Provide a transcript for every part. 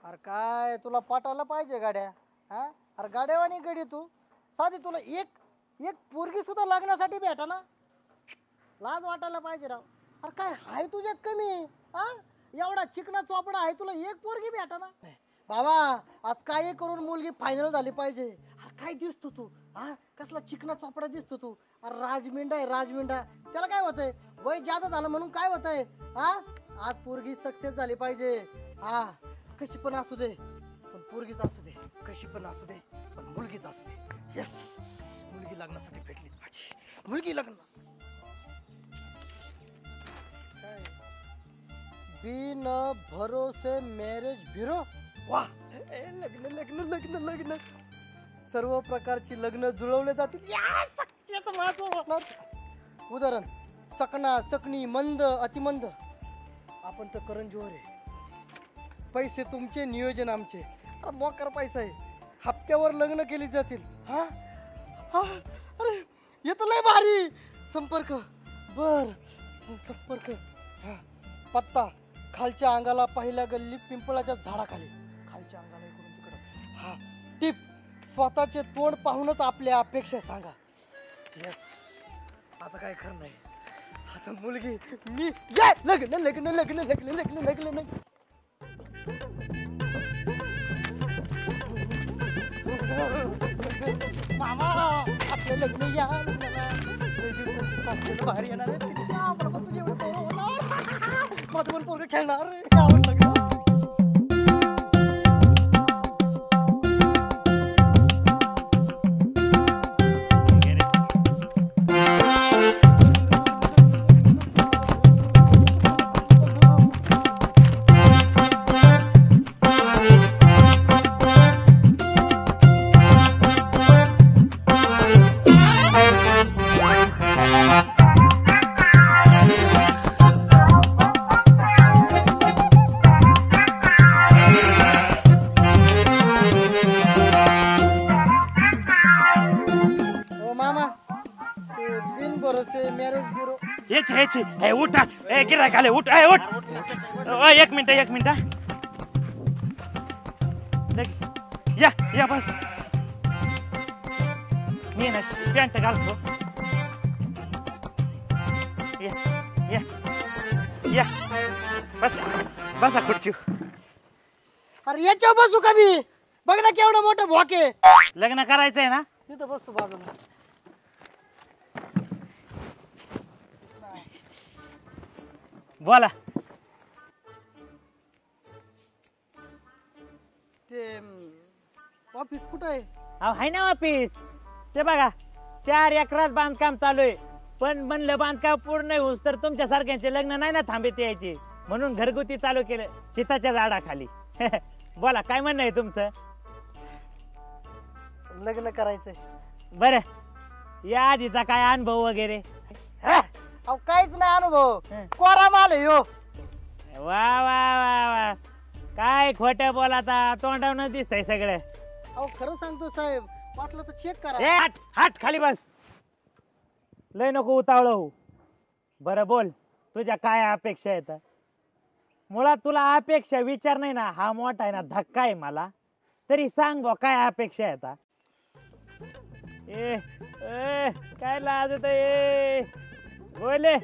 अरे काय तुला पाठायला पाहिजे गाड्या? हा अरे गाड्यावानी गडी तू साधी तुला एक एक पोरगी सुद्धा लग्नासाठी भेटा ना, लाज वाटायला पाहिजे राव. अरे काय हाय तुझ्यात कमी? हा एवढा चिकना चोपडा आहे तुला एक पोरगी भेटा ना. बाबा आज काय करून मुलगी फायनल झाली पाहिजे. अरे काय दिसतो तू? हा कसला चिकना चोपडा दिसतो तू. अरे राजमिंडा आहे राजमिंडा. त्याला काय होतंय? वय जादा झालं म्हणून काय होतंय? हा आज पोरगी सक्सेस झाली पाहिजे. हा कशी पण असू दे पण पोरगीच असू दे, कशी पण असू दे पण मुलगीच असू दे. यस मुलगी लग्नासाठी भेटलीच पाहिजे. मुलगी लग्न काय बिन भरोसे मॅरेज ब्युरो. वा लग्न लग्न लग्न लग्न सर्व प्रकारची लग्न जुळवले जातील. उदाहरण चकना चकनी मंद अतिमंद. आपण तर करण जोहर आहे. पैसे तुमचे नियोजन आमचे. मोकर पैसा आहे. हप्त्यावर लग्न केली जातील. हा हा अरे येत लय भारी. संपर्क बर संपर्क. हा पत्ता खालच्या अंगाला पहिल्या गल्ली पिंपळाच्या झाडाखाली. खालच्या अंगाला इकडून तिकडं. हा टिप स्वतःचे तोंड पाहूनच आपल्या अपेक्षा सांगा. यस आता काय खरं नाही. आता मुलगी मी लग्न लग्न लग्न लग्न लग्न लग्न. मामा आपलं लग्न या भारी येणार आहे. तुझे एवढं पोरं होणार. माझं पण पोरं खेळणार यावर लग्न. उठा गिरायक आले. उठ उठ. एक मिनिट या या बस. मी ना पॅन्ट घालतो. या या या बस बसा खुर्ची. अरे याच्या बसू का मी? बघ ना केवढं मोठं भोके. लग्न करायचंय ना? मी तर बसतो बाजूला. बोला. ते ऑफिस कुठं आहे? आहे ना ऑफिस. ते बघा 4 एकरात बांधकाम चालू आहे. पण म्हणलं बांधकाम पूर्ण होऊस तर तुमच्या सारख्यांचे लग्न नाही ना थांबत यायचे. म्हणून घरगुती चालू केलं चिताच्या झाडाखाली. बोला काय म्हणणं आहे तुमचं? लग्न करायचंय. बरं या आधीचा काय अनुभव वगैरे? अहो काहीच नाही अनुभव. कोरा माल आहे यो. वा वा वा वा काय खोटं बोलाता. तोंडावून दिसतंय सगळं. अहो खरं सांगतो साहेब. वाटलं तर चेक करा. हाट हाट खाली बस. लय नको उतावळ हो. बरं बोल तुझ्या काय अपेक्षा आहेत? मुळात तुला अपेक्षा विचार नाही ना हा मोठा आहे ना धक्का आहे मला. तरी सांग बा काय अपेक्षा आहेत? ए काय लाजत आहे? बोले.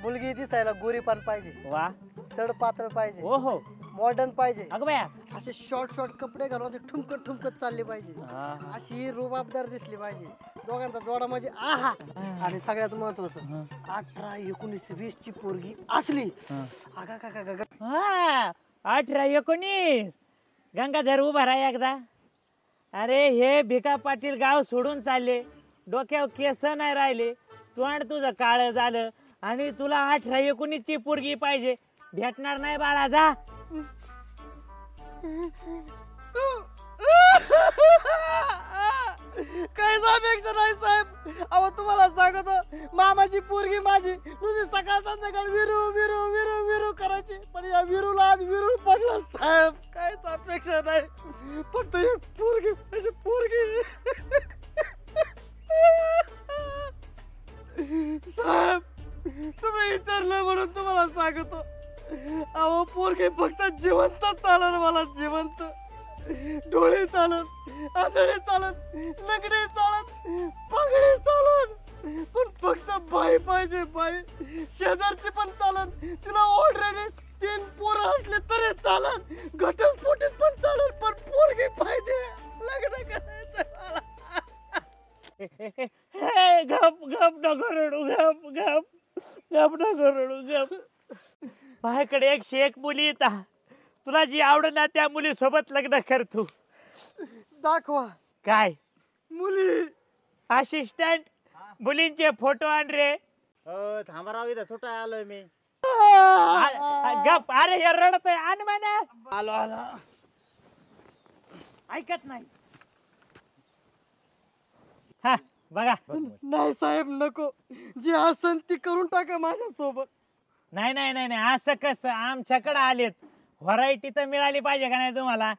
मुलगी दिसायला गोरी पान पाहिजे. वा सड पातळ पाहिजे. ओहो मॉडर्न पाहिजे. अगं बाया असे शॉर्ट कपडे घालून ठुमकत ठुमकत चालली पाहिजे. अशी रुबाबदार दिसली पाहिजे. दोघांचा जोडा म्हणजे आहा. आणि सगळ्यात महत्वाचं 18, 19, 20 ची पोरगी असली. 18, 19 गंगाधर उभा राहा एकदा. अरे हे भिका पाटील गाव सोडून चालले. डोक्यावर केस नाही राहिले. तोंड तुझं काळ झालं आणि तुला 18, 19 ची पोरगी पाहिजे. भेटणार नाही बाळा जा. काहीच अपेक्षा नाही साहेब. अहो तुम्हाला सांगतो मामाची पोरगी माझी नुसती सकाळ संध्याकाळ विरू विरू विरू विरू करायची. पण या विरूला आज विरू पडला साहेब. काहीच अपेक्षा नाही. फक्त एक पोरगी पाहिजे. पोरगी साहेब तुम्ही विचारलं म्हणून तुम्हाला सांगतो. अहो पोरगी फक्त जिवंत चालत, मला जिवंत. डोळे चालत, आदळे चालत, लग्ने चालत, पगडे चालत, पण फक्त बाई पाहिजे, बाई. शेजारची पण चालत, तिला ऑलरेडी 3 पोरं असले तरी चालत, घटस्फोटीत पण चालत, पण पोरगी पाहिजे. लग्न करायचं मला. गप गप नको रडू, गप गप गप नको रडू, गप. माझ्याकडे 101 मुली येतात. तुला जी आवड ना त्या मुली सोबत लग्न कर तू. दाखवा काय मुली. असिस्टंट, मुलींचे फोटो आण रे. हो थांबा राव, इथं सुटाय आलोय मी. गप. अरे हे रडतोय, आण म्हणा. आलो आलो. ऐकत नाही. हा बघा. नाही साहेब नको, जी असन ती करून टाका माझ्या सोबत. नाही नाही नाही नाही, असं कसं? आमच्याकडे आलेत, व्हरायटी तर मिळाली पाहिजे का नाही तुम्हाला?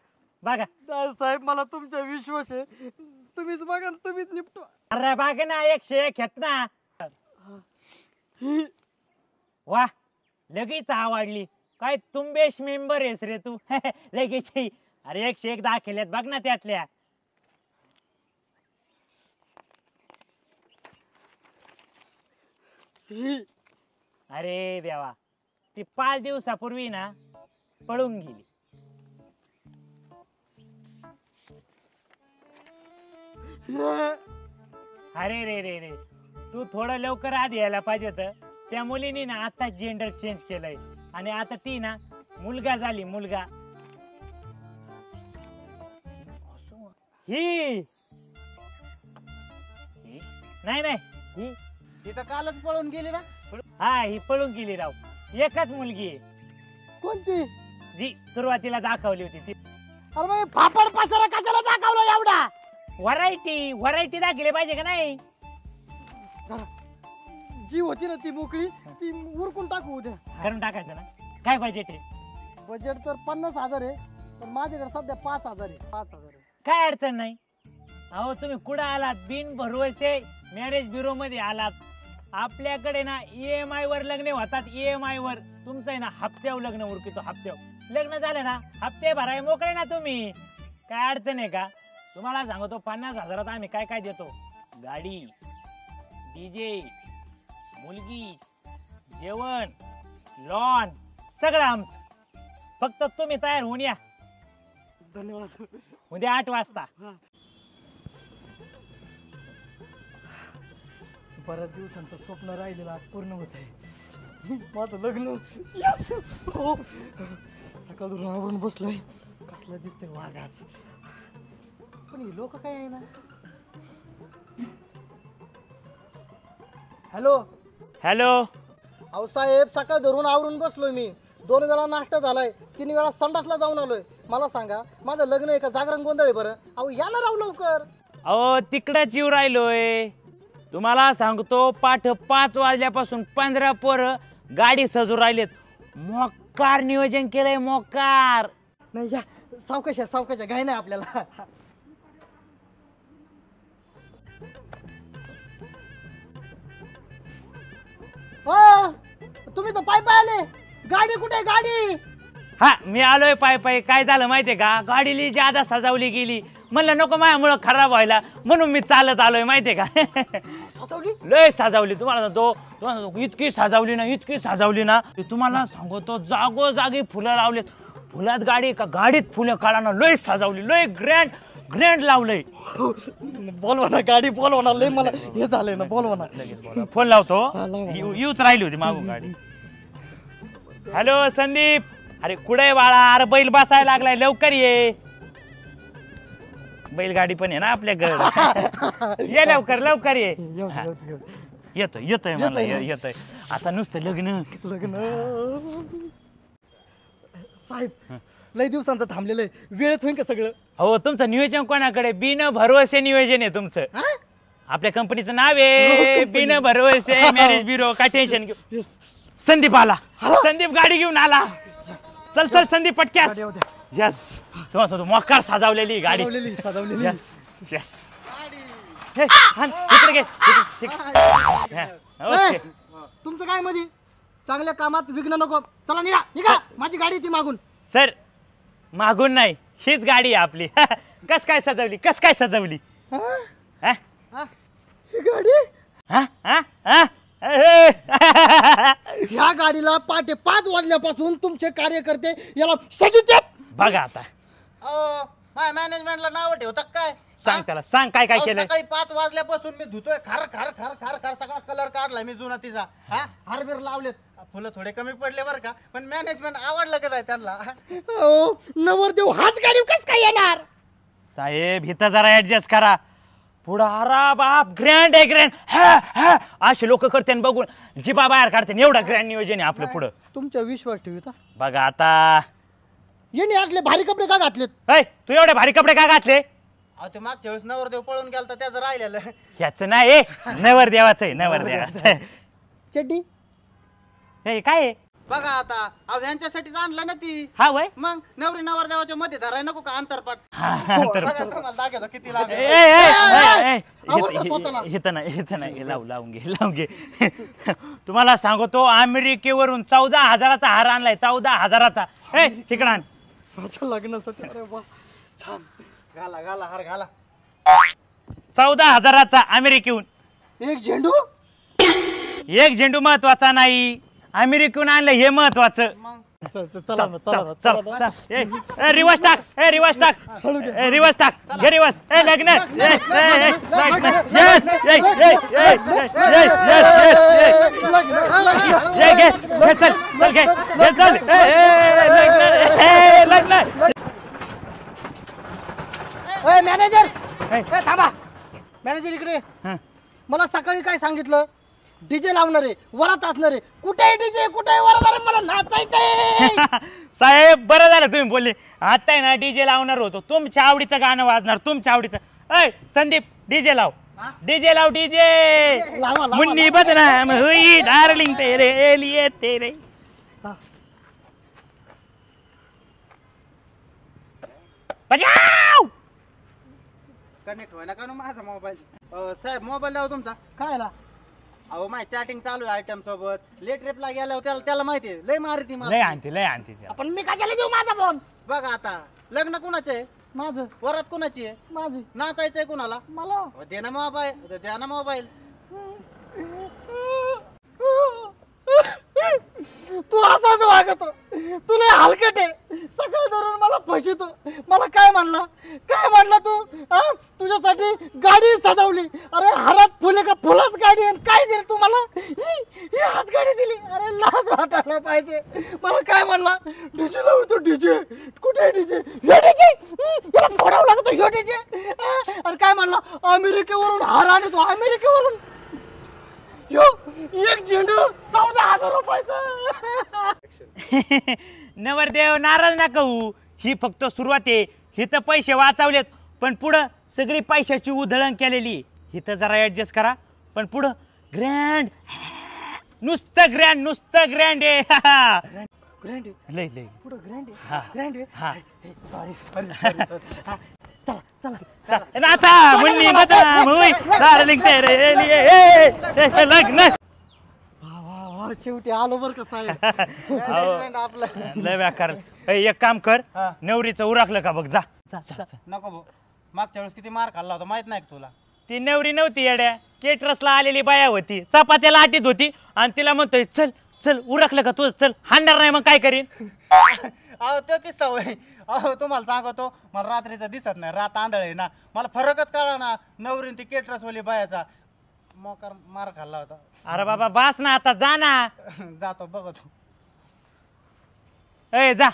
बघा. नाही साहेब, मला तुमचा विश्वास आहे. तुम्हीच बघा, तुम्हीच निपटवा. अरे बघ ना, 101 आहेत ना. वा, लगेच आवडली. काय तुंबेश मेंबर आहेस रे तू. लगेच. अरे 101 दाखवल्यात बघ ना त्यातल्या. अरे देवा, ती 5 दिवसापूर्वी ना पळून गेली. अरे रे रे रे, तू थोडं लवकर आधी यायला पाहिजे होतं. त्या मुलीने ना आता जेंडर चेंज केलंय आणि आता ती ना मुलगा झाली, मुलगा. ही नाही नाही, ही ती तर कालच पळून गेली ना. हा, ही पळून गेली राव. एकच मुलगी आहे, कोणती? जी सुरुवातीला दाखवली होती ती. अरे मग फापड पसारा कशाला दाखवला एवढा? व्हरायटी व्हरायटी दाखवली पाहिजे का नाही? जी होती ना ती मोकळी, ती उरकून टाकू उद्या. करून टाकायचं ना. काय बजेट आहे? बजेट तर 50,000 आहे, पण माझ्याकडे सध्या 5,000 आहे. 5,000 आहे. काय अडचण नाही. अहो तुम्ही कुठं आलात? बिन भरवसे मॅरेज ब्युरो मध्ये आलात. आपल्याकडे ना EMI वर लग्न होतात. EMI वर तुमचं आहे ना हप्त्यावर लग्न उरकितो. हप्त्यावर लग्न झालं ना, हप्ते भराय मोकळे ना तुम्ही. काय अडचण आहे का? तुम्हाला सांगतो 50,000 आम्ही काय काय देतो. गाडी, DJ, मुलगी, जेवण, लॉन, सगळं आमचं. फक्त तुम्ही तयार होऊन या. धन्यवाद. उद्या 8 वाजता. बऱ्याच दिवसांचं स्वप्न राहिलेलं आज पूर्ण होत आहे. माझं लग्न. Yes! हो. सकाळून आवरून बसलोय. कसला दिसतोय वाघ आज. पण ही लोक काय आहे ना. Hello hello. अहो साहेब, सकाळ धरून आवरून बसलोय मी. 2 वेळा नाश्ता झालाय, 3 वेळा संडासला जाऊन आलोय. मला सांगा, माझं लग्न आहे का जागरण गोंधळ आहे? बरं अहो या ना राव लवकर. अहो तिकडच येऊ राहिलोय. तुम्हाला सांगतो पाठ 5 वाजल्यापासून 15 पोरं गाडी सजू राहिलेत. मोकार नियोजन केलंय, मोकार. नाही या, सावकाश सावकाश, घाई नाही आपल्याला. तुम्ही तर पाय पाय आले. गाडी कुठे? गाडी. हा, मी आलोय पाय पाय. काय झालं माहितीये का? गाडीली ज्यादा सजावली गेली. म्हणलं नको माझ्यामुळं खराब व्हायला, म्हणून मी चालत आलोय. माहितीये का? लय सजावली. तुम्हाला तो इतकी सजावली ना, इतकी सजावली ना, तुम्हाला सांगतो जागोजागी फुलं लावलेत. फुलात गाडी का गाडीत फुलं काढा ना. लय सजावली, लय ग्रँड ग्रँड लावलंय. बोलवा ना, गाडी बोलवा ना. लय मला हे झालंय ना, बोलवा ना. फोन लावतो. येऊच राहिली होती मागून गाडी. हॅलो संदीप. अरे कुठे बाळा? अरे बैल बसायला लागलाय, लवकर ये. बैलगाडी पण आहे ना आपल्याकडे. ये लवकर लवकर ये. येतोय येतोय मला येतोय. आता नुसतं लग्न लग्न. साहेब लय दिवसांचं थांबलेलं आहे, वेळेत होईल का सगळं? हो, तुमचं नियोजन कोणाकडे? बिन भरवसे नियोजन आहे तुमचं. आपल्या कंपनीचं नाव आहे बिन भरवसे मॅरेज ब्युरो. काय टेन्शन घेऊ. संदीप आला. संदीप गाडी घेऊन आला. चल चल संदीप पटक्यास. यस, तुम्हाला मोकार सजावलेली गाडी. सजवलेली. Yes yes. इकडे घे. ओके. तुमचं काय मध्ये? चांगल्या कामात विघ्न नको. चला निघा निघा, माझी गाडी ती मागून. सर मागून नाही, हीच गाडी आहे आपली. कस काय सजवली, कस काय सजवली. हा? हा? हा? ही गाडी, हा? हा? हा? ए, ह्या गाडीला पहाटे 5 वाजल्यापासून तुमचे कार्यकर्ते याला सजवतात. बघा आता माझ्या मॅनेजमेंटला नाव ठेवतात काय? सांग त्याला, सांग काय काय केलं. सकाळी 5 वाजल्यापासून मी धुतोय, खार खार खार खार खार सगळा कलर काढलाय मी जुना तिचा. हा हारबीर लावलेत, फुलं थोडे कमी पडले बरं का, पण मॅनेजमेंट आवडलं का नाही त्यांना. नवरदेव हात गाडी कस काय येणार. साहेब इथं जरा ऍडजस्ट करा. पुढं अरा बाप ग्रँड आहे ग्रँड. असे लोक करते बघून जिबा बाहेर काढते. एवढा ग्रँड नियोजन आहे आपलं पुढं. तुमच्या विश्वास ठेवता. बघा आता यांनी आतले भारी कपडे का घातलेत. ऐ तू एवढे भारी कपडे का घातले. अहो ते मागच्या वेळेस नवरदेव पळून गेला तर त्याचं राहिलेलं. ह्याच नाही नवर देवाचं आहे, नवर देवाचं. चड्डी हे काय आहे? बघा आता, अहो ह्यांच्यासाठीच आणलं ना ती. हा वय मग नवरी नवरदेवाच्या मध्ये धराय नको का अंतरपाट. तर बघा तुम्हाला दाखवतो किती लांब ए, आहे. ए, ए, ए, आवडलं स्वतःला. इथं नाही, इथं नाही. लावून घे. तुम्हाला सांगतो अमेरिकेवरून 14,000चा हार आणलाय. 14,000चा. ए इकडं आण. माझ्या लग्नासाठी. अरे वा, छान. घाला घाला हार घाला. 14,000चा अमेरिकेहून. एक झेंडू. एक झेंडू महत्वाचा नाही, अमेरिकेहून आणलं हे महत्वाचं. मग चला ना, चला ना, चला ना. चल रिवर्स टाक. रिवर्स टाक. रिवर्स टाक. घे रिवर्स. लग्न. मॅनेजर थांबा. मॅनेजर इकडे. मला सकाळी काय सांगितलं. डीजे लावणार आहे, वरात असणार आहे. कुठे डीजे, कुठे वरात. अरे मला नाचायचंय. साहेब बरं झालं तुम्ही बोलले. आता आहे ना डीजे लावणार होतो. तुमच्या आवडीचं गाणं वाजणार, तुमच्या आवडीचं. ऐ संदीप डीजे लाव. डीजे लाव. डीजे लावा, लावा, मुन्नी लावा. बदनाम हुई डार्लिंग तेरे लिए तेरे. बजाव. कनेक्ट व्हाय ना का माझा मोबाईल. साहेब मोबाईल द्यावा तुमचा. काय ना. अहो माझी चॅटिंग चालू आहे आयटम सोबत. लेट ट्रिपला गेल्यावर त्याला माहिती आहे, लय मारती लय मला. आणते, लय आणते त्याला. आपण मी कशाला देऊ माझा फोन. बघा आता, लग्न कुणाचं आहे, माझं वरात कुणाची आहे, माझं नाचायचंय कुणाला. मला. दे ना मोबाईल, द्या ना मोबाईल. तू असाच वागतो. तुला हलकट आहे. सकाळ धरून मला फसवतो. मला काय म्हणला तू. तुझ्यासाठी गाडी सजवली. अरे हारात फुले का फुलाच गाडी आहे. काय दिली तू मला. ही हात गाडी दिली. अरे लाज वाटायला पाहिजे. मला काय म्हणला. डीजे लावतो. डीजे कुठे डीजे. हे डीजे याला फोडावं लागतो. ह्यो डीजे. अरे काय म्हणला. अमेरिकेवरून हार आणतो. अमेरिकेवरून. यो एक झेंडू 14,000 रुपयाचा. नवरदेव नाराज नका होऊ. ही फक्त सुरुवात आहे. हिथं पैसे वाचवलेत, पण पुढं सगळी पैशाची उधळण केलेली. हिथं जरा ऍडजस्ट करा, पण पुढं ग्रँड. नुसतं ग्रँड आहे. ग्रँड लय लय पुढं ग्रँड हा. ग्रँड. हा. सॉरी. चला. नाचा मुन्नी बदनाम हुई डार्लिंग तेरे लिए लग्न. वा शेवटी आलो बर कसं आहे. Management आपलं. लय व्याकार. एक काम कर, हा. नवरीचं उरकलं का बघ. जा. नको भाऊ, मागच्या वेळेस किती मार खाल्ला होता माहित नाही का तुला. ती नवरी नव्हती येड्या, केटरसला आलेली बाया होती. चपात्याला आटीत होती आणि तिला म्हणतोय चल चल उरकलं का तुझं. चल हाणणार नाही मग काय करीन. अहो तो किस्सा होय. अहो तुम्हाला सांगतो, मला रात्रीचं दिसत नाही, रात आंधळ आहे ना. मला फरकच कळला ना. नवरीन ती केटरस वाली बायाचा मोकार मार खाल्ला होता. अरे बाबा बास ना, आता जा ना. जातो बघतो. ए जा,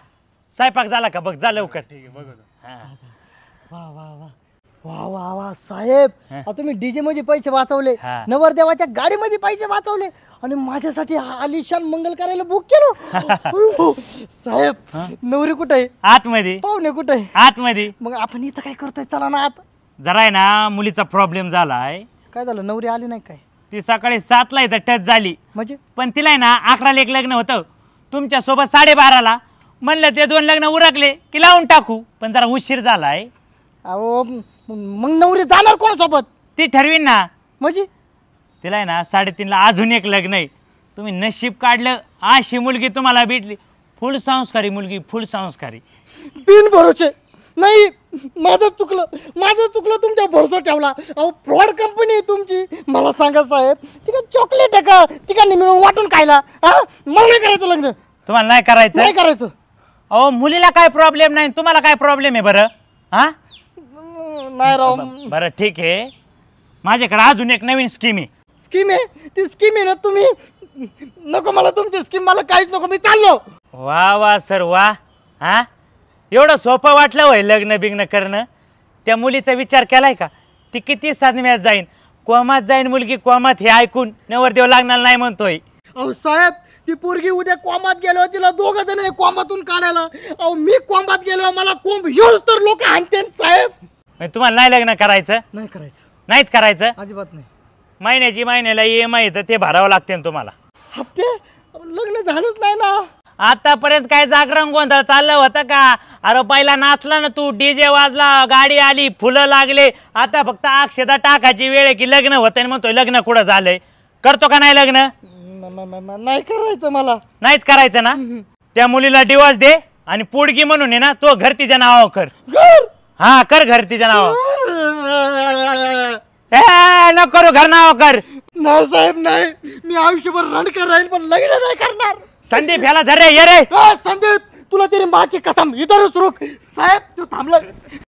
स्वयंपाक झाला का बघ. जा लवकर. ठीक आहे बघतो. हा. वा वा वा वा वा वा साहेब. तुम्ही डीजे मध्ये पैसे वाचवले. हा. नवरदेवाच्या गाडीमध्ये पैसे वाचवले आणि माझ्यासाठी आलिशान मंगल कार्यालय बुक केलं. साहेब नवरी कुठे आहे. आतमध्ये. पाहुणे कुठे आहे. आतमध्ये. मग आपण इथं काय करतोय. चला ना आत. जरा आहे ना मुलीचा प्रॉब्लेम झालाय. काय झालं. नवरी आली नाही काय. ती सकाळी 7ला इथं टच झाली, म्हणजे पण तिला आहे ना 11ला एक लग्न होतं. तुमच्या सोबत 12:30ला. म्हणलं ते 2 लग्न उरकले की लावून टाकू, पण जरा उशीर झालाय. अहो मग नवरी जाणार कोणासोबत. ती ठरवीन ना. म्हणजे तिला आहे ना 3:30ला अजून एक लग्न आहे. तुम्ही नशीब काढलं अशी मुलगी तुम्हाला भेटली, फुल संस्कारी मुलगी, फुल संस्कारी. बिन भरोसे नाही. माझं चुकलं तुमच्या भरोसा ठेवला. अहो फ्रॉड कंपनी आहे तुमची. मला सांगा साहेब, ती काय चॉकलेट आहे का ठिकाणी मिळून वाटून खायला? हा, मला नाही करायचं लग्न. तुम्हाला नाही करायचं? नाही करायचं. अहो मुलीला काय प्रॉब्लेम नाही, तुम्हाला काय प्रॉब्लेम आहे बरं? हा नाही राव. बरं ठीक आहे, माझ्याकडे अजून एक नवीन स्कीम आहे. स्कीम आहे? ती स्कीम आहे ना तुम्ही नको मला तुमची स्कीम. मला काहीच नको, मी चाललो. वा वा सर वा. हा एवढं सोपं वाटलं होय लग्न बिग्न करणं? त्या मुलीचा विचार केलाय का? ती किती साधम्यात जाईन, कोमात जाईन मुलगी, कोमात हे ऐकून नवरदेव लागणार नाही म्हणतोय. अहो साहेब, ती पोरगी उद्या कोमात गेलो, तिला दोघं जण कोमातून काढायला. अहो मी कोमात गेलो, मला कोंब येऊच तर लोक आणते साहेब. म्हणजे तुम्हाला नाही लग्न करायचं? नाही करायचं. नाहीच करायचं? अजिबात नाही. महिन्याला EMI तर ते भरावं लागते ना तुम्हाला. हप्ते? लग्न झालंच नाही ना. आतापर्यंत काय जागरण गोंधळ चाललं होतं का? अरे पहिला नाचला ना तू, डीजे वाजला, गाडी आली, फुलं लागले. आता फक्त अक्षता टाकायची वेळ आहे की लग्न होतंय, म्हणतोय लग्न कुठं झालंय? करतो का नाही लग्न? नाही करायचं मला. नाहीच करायचं ना? त्या मुलीला डिवोर्स दे आणि पोडगी म्हणून आहे ना तो घर तिच्या नावावर कर. हा कर घर तिच्या नावावर. नको करू, घर नावावर कर. नाही साहेब नाही. मी आयुष्यभर रणकर राहील पण लग्न नाही करणार. संदीप ह्याला धर रे, ये रे. संदीप, तुला तरी माँ की कसम इधरच रुक. साहेब तू थांबला.